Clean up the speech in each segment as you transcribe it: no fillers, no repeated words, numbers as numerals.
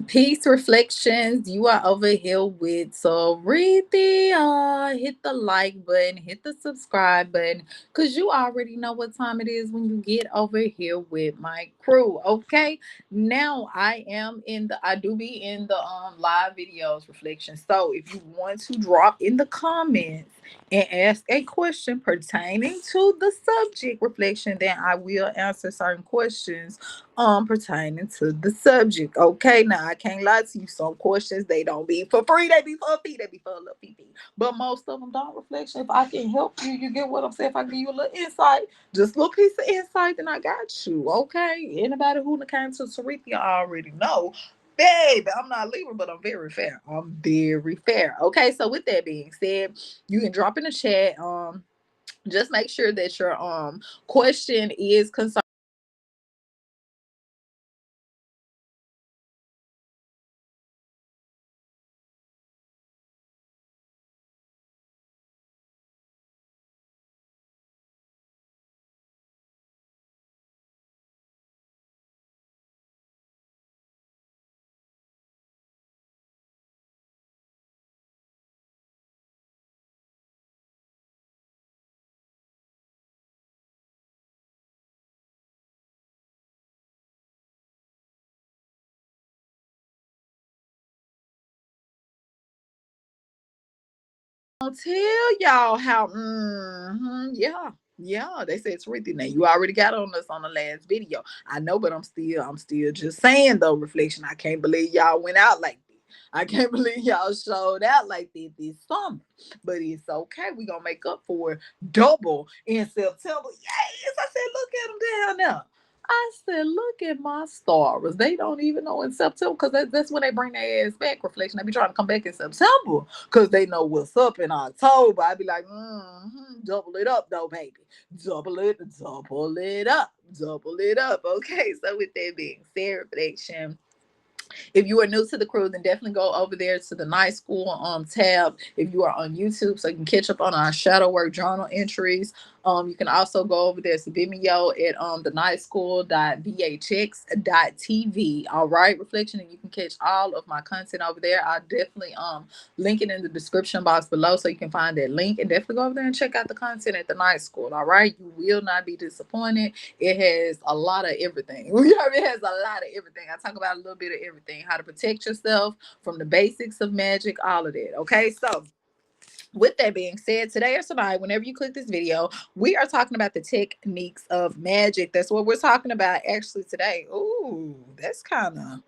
Peace reflections. You are over here with Sorithia. Hit the like button, hit the subscribe button, because you already know what time it is when you get over here with my crew. Okay. Now I do be in the live videos reflection. So if you want to drop in the comments and ask a question pertaining to the subject reflection, then I will answer certain questions pertaining to the subject. Okay, now I can't lie to you. Some questions they don't be for free, they be for a fee, they be for a little fee. But most of them don't reflection. If I can help you, you get what I'm saying. If I give you a little insight, just a little piece of insight, then I got you. Okay. Anybody who came to Sarithia already know. Baby, I'm not leaving, but I'm very fair. I'm very fair. Okay, so with that being said, you can drop in the chat. Just make sure that your question is concerned. I'll tell y'all how. Yeah. They said it's Ruthie. Now you already got on us on the last video. I know, but I'm still just saying though. Reflection. I can't believe y'all went out like this. I can't believe y'all showed out like this summer. But it's okay. We gonna make up for it double in September. Yes, I said, look at them down there. I said, look at my stars. They don't even know in September because that's when they bring their ass back. Reflection. They be trying to come back in September because they know what's up in October. I'd be like, double it up though, baby. Double it up. Okay, so with that being said, reflection. If you are new to the crew, then definitely go over there to the Night School tab. If you are on YouTube, so you can catch up on our shadow work journal entries. You can also go over there to Vimeo at the night school.vhx.tv. All right, reflection, and you can catch all of my content over there. I'll definitely link it in the description box below so you can find that link and definitely go over there and check out the content at the night school. All right, you will not be disappointed. It has a lot of everything. It has a lot of everything. I talk about a little bit of everything, how to protect yourself from the basics of magic, all of that. Okay, so with that being said, today or tonight, whenever you click this video, we are talking about the techniques of magic. That's what we're talking about actually today. Ooh, that's kind of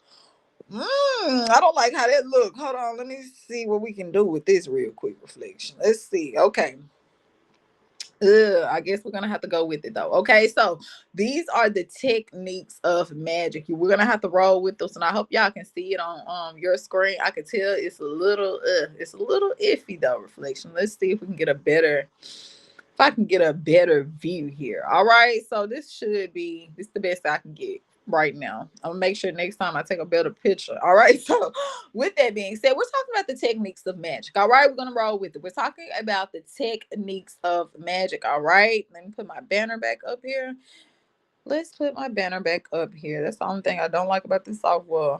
I don't like how that look. Hold on, let me see what we can do with this real quick reflection. Let's see. Okay. I guess we're gonna have to go with it though. Okay, so these are the techniques of magic. We're gonna have to roll with this, and I hope y'all can see it on your screen. I can tell it's a little iffy though. Reflection. Let's see if we can get a better. If I can get a better view here. All right, so this the best I can get right now. I'm gonna make sure next time I take a better picture. All right. So with that being said, we're talking about the techniques of magic. All right, we're gonna roll with it. We're talking about the techniques of magic. All right. Let me put my banner back up here. Let's put my banner back up here. That's the only thing I don't like about this software.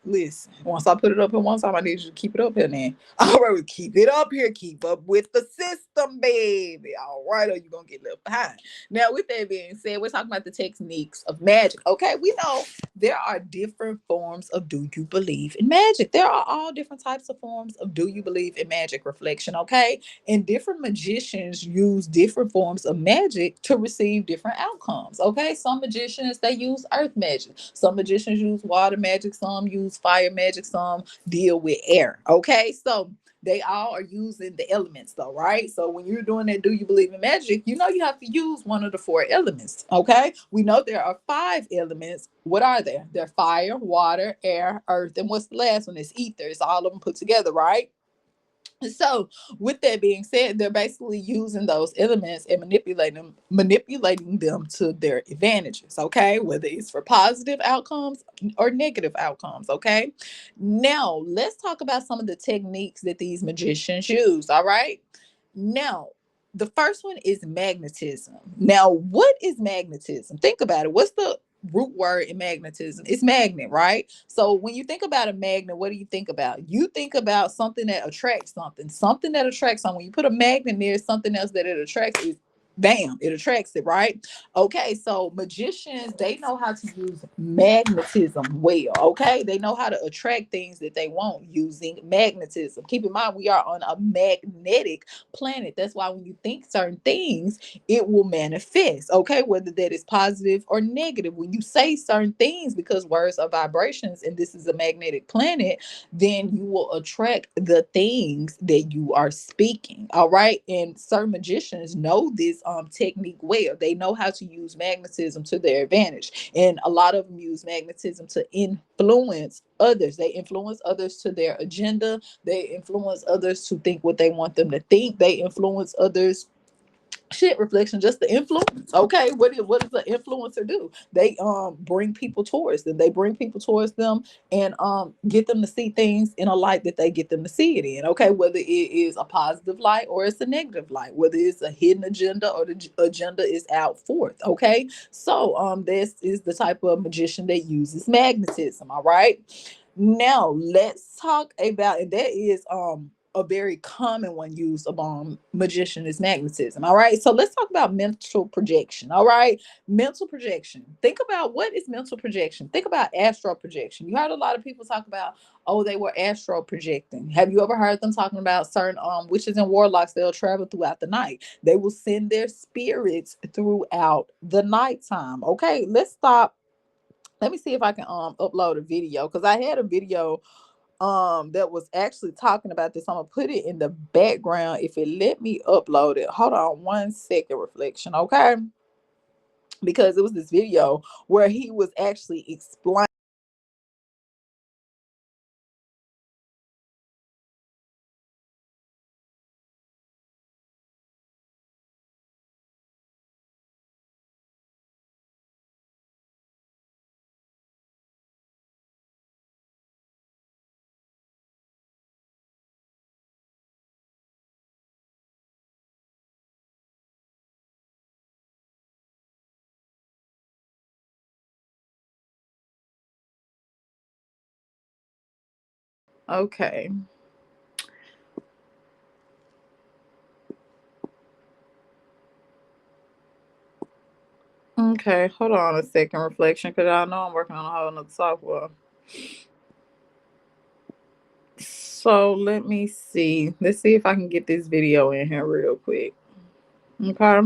Listen, once I put it up here one time, I need you to keep it up here then. All right, keep it up here. Keep up with the system, baby. All right, or you're going to get left behind. Now, with that being said, we're talking about the techniques of magic. Okay, we know there are different forms of do you believe in magic. There are all different types of forms of do you believe in magic reflection, okay? And different magicians use different forms of magic to receive different outcomes. Okay, some magicians they use earth magic, some magicians use water magic, some use fire magic, some deal with air. Okay, so they all are using the elements though, right? So when you're doing that, do you believe in magic? You know you have to use one of the four elements. Okay, we know there are five elements. What are there? They're fire, water, air, earth, and what's the last one? It's ether. It's all of them put together, right? So, with that being said, they're basically using those elements and manipulating them to their advantages. Okay, whether it's for positive outcomes or negative outcomes. Okay, now let's talk about some of the techniques that these magicians use. All right, now the first one is magnetism. Now, what is magnetism? Think about it. root word in magnetism. It's magnet, right? So when you think about a magnet, what do you think about? You think about something that attracts something, something that attracts something. When you put a magnet near something else that it attracts, is bam, it attracts it, right? Okay, so magicians, they know how to use magnetism well. Okay, they know how to attract things that they want using magnetism. Keep in mind, we are on a magnetic planet. That's why when you think certain things, it will manifest. Okay, whether that is positive or negative. When you say certain things, because words are vibrations and this is a magnetic planet, then you will attract the things that you are speaking. All right, and certain magicians know this technique well. They know how to use magnetism to their advantage, and a lot of them use magnetism to influence others. They influence others to their agenda. They influence others to think what they want them to think. They influence others, shit, reflection, just the influence. Okay, what does the influencer do? They bring people towards them. They bring people towards them and get them to see things in a light that they get them to see it in. Okay, whether it is a positive light or it's a negative light, whether it's a hidden agenda or the agenda is out forth. Okay, so this is the type of magician that uses magnetism. All right, now let's talk about, and that is a very common one used among magician is magnetism. All right. So let's talk about mental projection. All right. Mental projection. Think about, what is mental projection? Think about astral projection. You heard a lot of people talk about, oh, they were astral projecting. Have you ever heard them talking about certain witches and warlocks? They'll travel throughout the night. They will send their spirits throughout the nighttime. Okay, let's stop. Let me see if I can upload a video, because I had a video that was actually talking about this. I'm gonna put it in the background if it let me upload it. Hold on 1 second, reflection, okay? Because it was this video where he was actually explaining. Okay. Okay, hold on a second, reflection, because I know I'm working on a whole nother software. So let me see. Let's see if I can get this video in here real quick. Okay.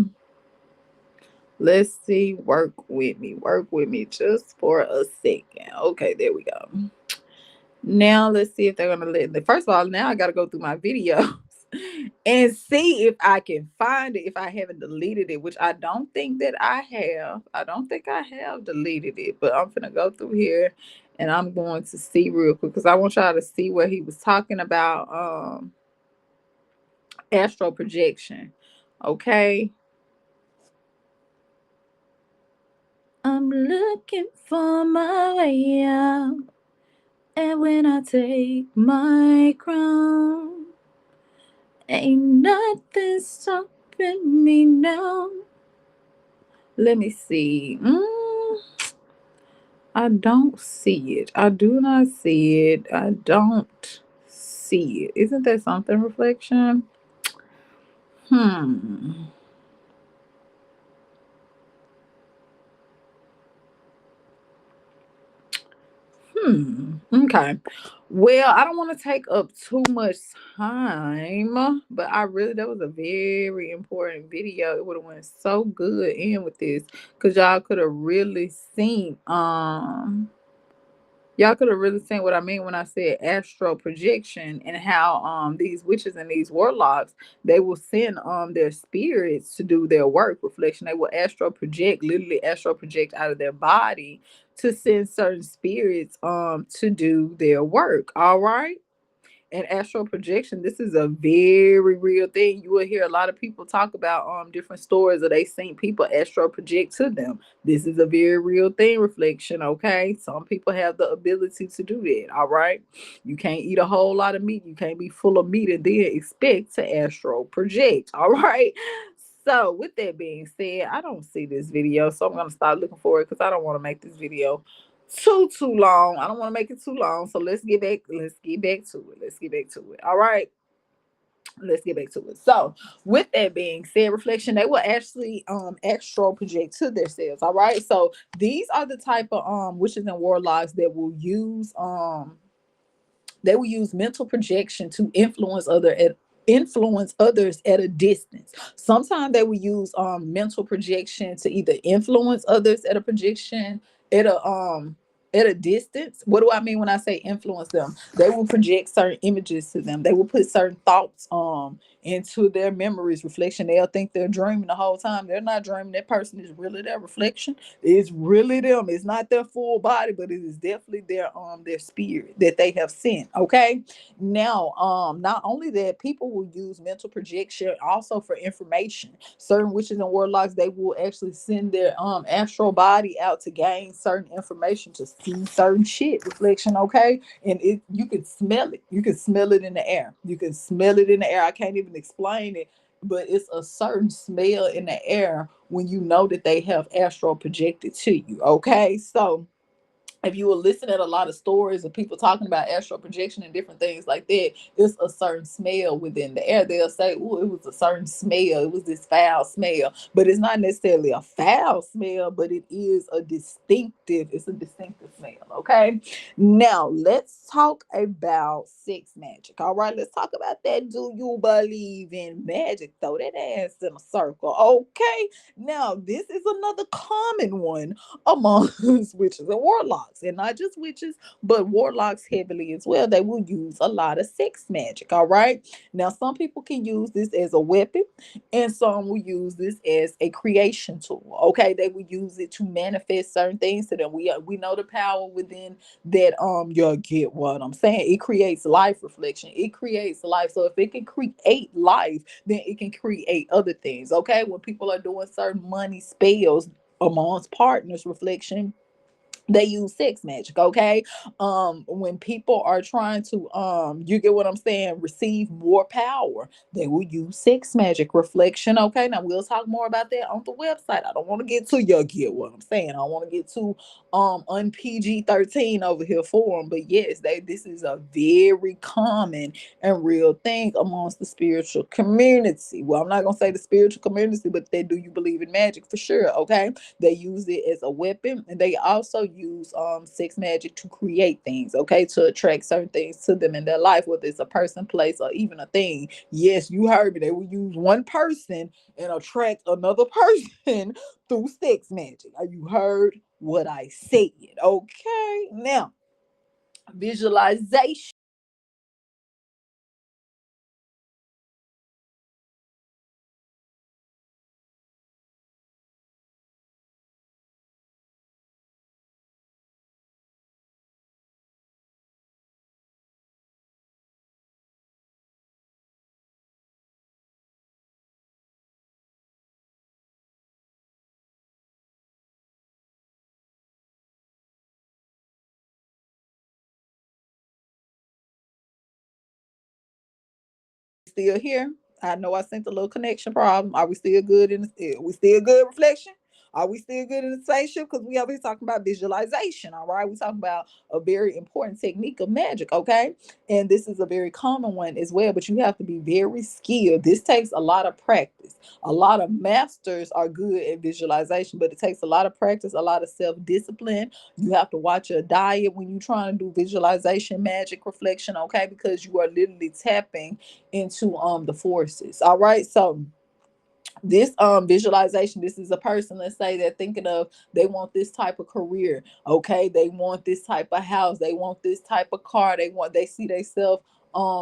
Let's see. Work with me. Work with me just for a second. Okay, there we go. Now let's see if they're gonna let me. First of all, now I gotta go through my videos and see if I can find it, if I haven't deleted it, which I don't think that I have. I don't think I have deleted it, but I'm gonna go through here and I'm going to see real quick, because I want y'all to see what he was talking about. Astral projection. Okay. I'm looking for my way out. And when I take my crown, ain't nothing stopping me now. Let me see. I don't see it. I do not see it. I don't see it. Isn't that something, reflection? Hmm. Okay. Well, I don't want to take up too much time, but I really, that was a very important video. It would have went so good in with this, because y'all could have really seen what I mean when I said astral projection, and how these witches and these warlocks, they will send their spirits to do their work. Reflection, they will astral project, literally astral project out of their body to send certain spirits to do their work. All right. And astral projection, this is a very real thing. You will hear a lot of people talk about different stories that they seen people astral project to them. This is a very real thing, reflection. Okay, some people have the ability to do that. All right, you can't eat a whole lot of meat. You can't be full of meat and then expect to astral project. All right. So with that being said, I don't see this video, so I'm gonna start looking for it because I don't want to make this video too long. I don't want to make it too long. So let's get back. Let's get back to it. Let's get back to it. All right. Let's get back to it. So with that being said, reflection, they will actually astral project to themselves. All right. So these are the type of witches and warlocks that will use mental projection to influence others at a distance. Sometimes they will use mental projection to either influence others at a projection at a distance. What do I mean when I say influence them? They will project certain images to them. They will put certain thoughts into their memories. Reflection, they'll think they're dreaming the whole time. They're not dreaming. That person is really their reflection. It's really them. It's not their full body, but it is definitely their spirit that they have sent. Okay. Now, not only that, people will use mental projection also for information. Certain witches and warlocks, they will actually send their astral body out to gain certain information, to see certain shit. Reflection, okay? And you can smell it. You can smell it in the air. You can smell it in the air. I can't even explain it, but it's a certain smell in the air when you know that they have astral projected to you. Okay, so if you will listen at a lot of stories of people talking about astral projection and different things like that, it's a certain smell within the air. They'll say, "Oh, it was a certain smell. It was this foul smell," but it's not necessarily a foul smell, but it is a distinctive. It's a distinctive smell. Okay. Now let's talk about sex magic. All right, let's talk about that. Do you believe in magic? Throw that ass in a circle. Okay. Now this is another common one amongst witches and warlocks, and not just witches, but warlocks heavily as well. They will use a lot of sex magic. All right. Now, some people can use this as a weapon, and some will use this as a creation tool. Okay, they will use it to manifest certain things to them. We know the power within that. You get what I'm saying? It creates life. Reflection. It creates life. So if it can create life, then it can create other things. Okay, when people are doing certain money spells amongst partners, reflection, they use sex magic. Okay, when people are trying to you get what I'm saying, receive more power, they will use sex magic. Reflection, okay. Now we'll talk more about that on the website. I don't want to get too, you get what I'm saying, I don't want to get too un PG-13 over here for them, but yes, this is a very common and real thing amongst the spiritual community. Well, I'm not gonna say the spiritual community, but they do, you believe in magic for sure. Okay, they use it as a weapon, and they also use sex magic to create things, okay, to attract certain things to them in their life, whether it's a person, place, or even a thing. Yes, you heard me. They will use one person and attract another person through sex magic. You heard what I said. Okay. Now, visualization. Still here? I know I sent a little connection problem. Are we still good in the, we still good, reflection? Are we still good in the spaceship? Because we over here talking about visualization. All right. We're talking about a very important technique of magic. Okay. And this is a very common one as well, but you have to be very skilled. This takes a lot of practice. A lot of masters are good at visualization, but it takes a lot of practice, a lot of self-discipline. You have to watch your diet when you're trying to do visualization, magic, reflection, okay? Because you are literally tapping into the forces. All right. So this visualization, this is a person, let's say they're thinking of, they want this type of career, okay, they want this type of house, they want this type of car, they see themselves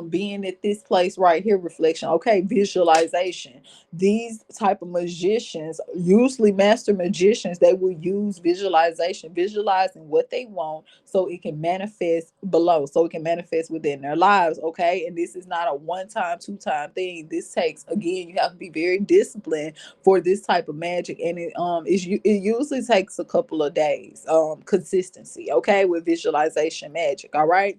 being at this place right here, reflection, okay, visualization. These type of magicians, usually master magicians, they will use visualization, visualizing what they want so it can manifest below, so it can manifest within their lives. Okay, and this is not a one time, two-time thing. This takes, again, you have to be very disciplined for this type of magic, and it usually takes a couple of days consistency, okay, with visualization magic. All right.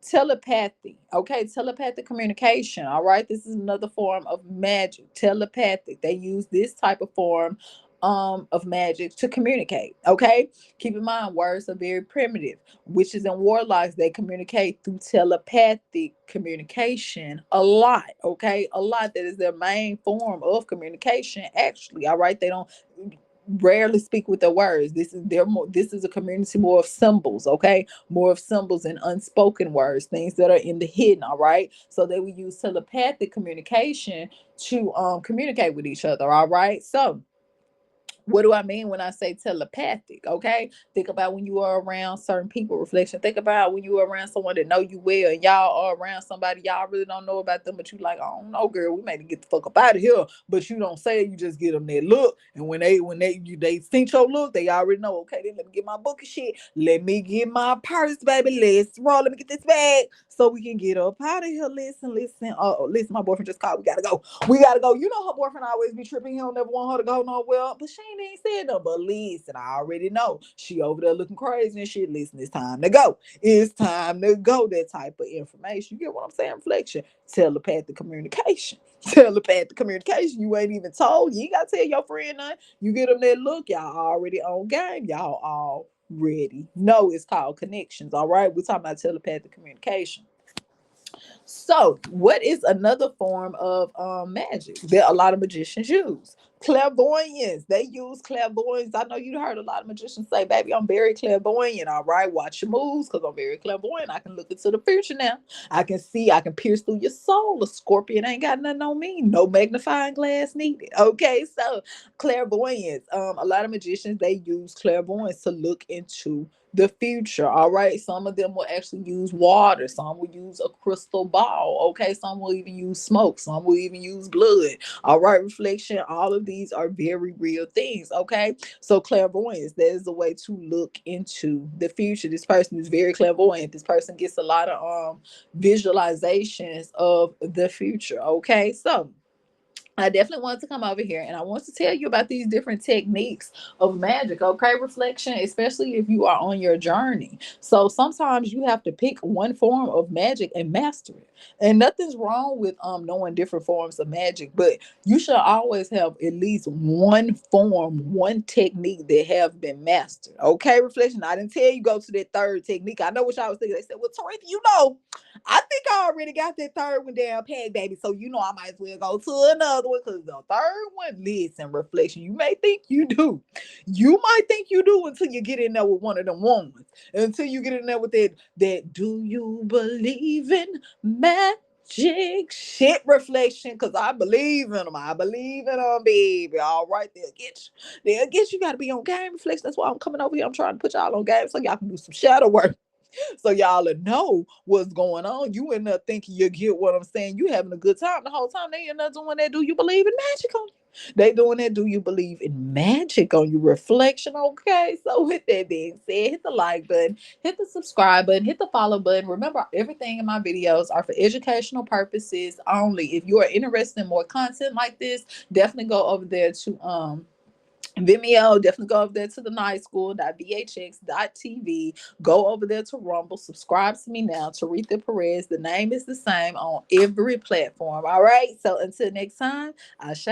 Telepathy. Okay, telepathic communication. All right, this is another form of magic. Telepathic. They use this type of form of magic to communicate. Okay, keep in mind words are very primitive. Witches and warlocks, they communicate through telepathic communication a lot. Okay, a lot. That is their main form of communication, actually. All right, they don't rarely speak with their words. This is their more, this is a community more of symbols. Okay, more of symbols and unspoken words, things that are in the hidden. All right, so they will use telepathic communication to communicate with each other. All right, so what do I mean when I say telepathic? Okay, think about when you are around certain people. Reflection. Think about when you are around someone that know you well, and y'all are around somebody y'all really don't know about them, but you like, I don't know, girl, we may get the fuck up out of here. But you don't say it, you just get them that look, and when they think your look, they already know. Okay, then let me get my book and shit. Let me get my purse, baby. Let's roll. Let me get this bag so we can get up out of here. Listen. Listen. My boyfriend just called. We gotta go. We gotta go. You know her boyfriend always be tripping. He don't never want her to go nowhere. But she ain't said no. But listen, I already know she over there looking crazy and shit. Listen, it's time to go. It's time to go. That type of information. You get what I'm saying? Reflection. Telepathic communication. Telepathic communication. You ain't even told. You ain't gotta tell your friend nothing. You get them that look. Y'all already on game. Y'all already know. It's called connections. All right. We're talking about telepathic communication. So, what is another form of magic that a lot of magicians use? Clairvoyance. They use clairvoyance. I know you heard a lot of magicians say, baby, I'm very clairvoyant. All right, watch your moves because I'm very clairvoyant. I can look into the future now. I can see, I can pierce through your soul. A scorpion ain't got nothing on me. No magnifying glass needed. Okay, so clairvoyance. A lot of magicians, they use clairvoyance to look into the future. All right, some of them will actually use water, some will use a crystal ball. Okay, some will even use smoke, some will even use blood. All right, reflection. All of these are very real things. Okay, so clairvoyance, that is a way to look into the future. This person is very clairvoyant. This person gets a lot of visualizations of the future. Okay, so I definitely wanted to come over here and I want to tell you about these different techniques of magic. Okay, reflection, especially if you are on your journey. So sometimes you have to pick one form of magic and master it. And nothing's wrong with knowing different forms of magic, but you should always have at least one form, one technique that have been mastered. Okay, reflection. I didn't tell you go to that third technique. I know what y'all was thinking. They said, well, Toritha, I think I already got that third one down pat, baby. So I might as well go to another one because the third one, listen, reflection. You may think you do. You might think you do until you get in there with one of them ones. Until you get in there with that do you believe in magic shit reflection? Because I believe in them. I believe in them, baby. All right, they'll get you. They'll get you. Got to be on game reflection. That's why I'm coming over here. I'm trying to put y'all on game so y'all can do some shadow work so y'all will know what's going on. You end up thinking you get what I'm saying. You having a good time the whole time. They end up doing that. Do you believe in magic on you? They doing that. Do you believe in magic on you? Reflection. Okay. So with that being said, hit the like button, hit the subscribe button, hit the follow button. Remember, everything in my videos are for educational purposes only. If you are interested in more content like this, definitely go over there to Vimeo. Definitely go over there to the night school.vhx.tv. Go over there to Rumble. Subscribe to me now, Toritha Perez. The name is the same on every platform. All right. So until next time, Ashe.